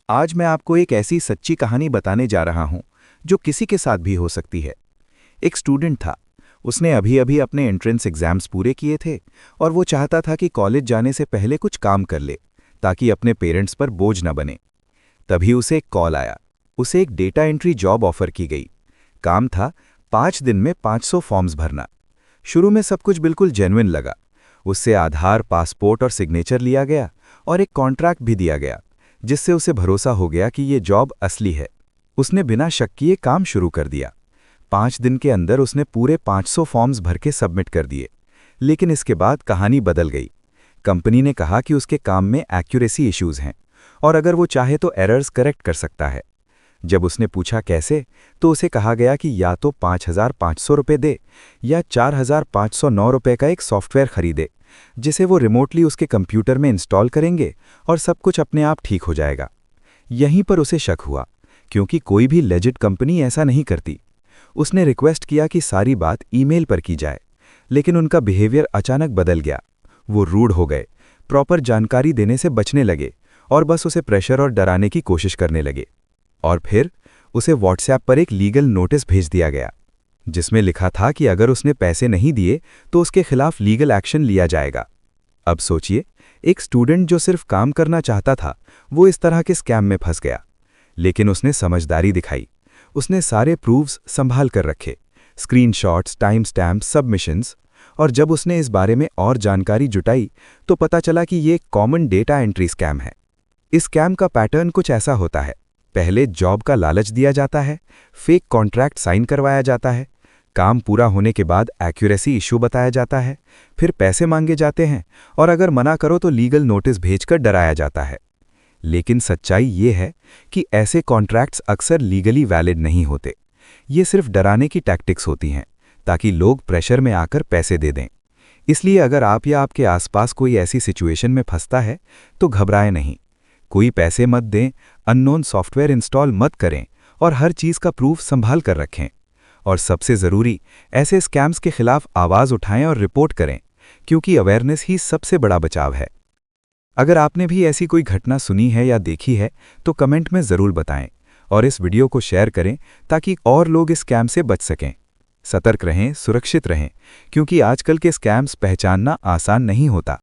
आज मैं आपको एक ऐसी सच्ची कहानी बताने जा रहा हूं जो किसी के साथ भी हो सकती है। एक स्टूडेंट था। उसने अभी-अभी अपने एंट्रेंस एग्जाम्स पूरे किए थे और वो चाहता था कि कॉलेज जाने से पहले कुछ काम कर ले ताकि अपने पेरेंट्स पर बोझ न बने। तभी उसे एक कॉल आया। उसे एक डेटा एंट्री जॉब ऑफर की गई। काम था 5 दिन में 500 फॉर्म्स भरना। शुरू में सब कुछ बिल्कुल जेन्युइन लगा। उससे आधार, पासपोर्ट और सिग्नेचर लिया गया और एक कॉन्ट्रैक्ट भी दिया गया, जिससे उसे भरोसा हो गया कि ये जॉब असली है। उसने बिना शक किए काम शुरू कर दिया। 5 दिन के अंदर उसने पूरे 500 फॉर्म्स भर के सबमिट कर दिए। लेकिन इसके बाद कहानी बदल गई। कंपनी ने कहा कि उसके काम में एक्यूरेसी इश्यूज हैं और अगर वो चाहे तो एरर्स करेक्ट कर सकता है। जब उसने पूछा कैसे, तो उसे कहा गया कि या तो 5,500 रुपये दे या 4,509 रुपये का एक सॉफ्टवेयर खरीदे, जिसे वो रिमोटली उसके कंप्यूटर में इंस्टॉल करेंगे और सब कुछ अपने आप ठीक हो जाएगा। यहीं पर उसे शक हुआ, क्योंकि कोई भी लेजिट कंपनी ऐसा नहीं करती। उसने रिक्वेस्ट किया कि सारी बात ईमेल पर की जाए, लेकिन उनका बिहेवियर अचानक बदल गया। वो रूड हो गए, प्रॉपर जानकारी देने से बचने लगे और बस उसे प्रेशर और डराने की कोशिश करने लगे। और फिर उसे व्हाट्सएप पर एक लीगल नोटिस भेज दिया गया, जिसमें लिखा था कि अगर उसने पैसे नहीं दिए तो उसके खिलाफ लीगल एक्शन लिया जाएगा। अब सोचिए, एक स्टूडेंट जो सिर्फ काम करना चाहता था, वो इस तरह के स्कैम में फंस गया। लेकिन उसने समझदारी दिखाई। उसने सारे प्रूफ्स संभाल कर रखे, स्क्रीनशॉट्स, टाइम स्टैम्प, सबमिशंस। और जब उसने इस बारे में और जानकारी जुटाई तो पता चला कि ये एक कॉमन डेटा एंट्री स्कैम है। इस स्कैम का पैटर्न कुछ ऐसा होता है। पहले जॉब का लालच दिया जाता है, फेक कॉन्ट्रैक्ट साइन करवाया जाता है, काम पूरा होने के बाद एक्यूरेसी इशू बताया जाता है, फिर पैसे मांगे जाते हैं और अगर मना करो तो लीगल नोटिस भेजकर डराया जाता है। लेकिन सच्चाई ये है कि ऐसे कॉन्ट्रैक्ट्स अक्सर लीगली वैलिड नहीं होते। ये सिर्फ डराने की टैक्टिक्स होती हैं, ताकि लोग प्रेशर में आकर पैसे दे दें। इसलिए अगर आप या आपके आसपास कोई ऐसी सिचुएशन में फंसता है तो घबराएं नहीं। कोई पैसे मत दें, अननोन सॉफ्टवेयर इंस्टॉल मत करें और हर चीज़ का प्रूफ संभाल कर रखें। और सबसे ज़रूरी, ऐसे स्कैम्स के खिलाफ आवाज़ उठाएं और रिपोर्ट करें, क्योंकि अवेयरनेस ही सबसे बड़ा बचाव है। अगर आपने भी ऐसी कोई घटना सुनी है या देखी है तो कमेंट में ज़रूर बताएं और इस वीडियो को शेयर करें ताकि और लोग इस स्कैम से बच सकें। सतर्क रहें, सुरक्षित रहें, क्योंकि आजकल के स्कैम्स पहचानना आसान नहीं होता।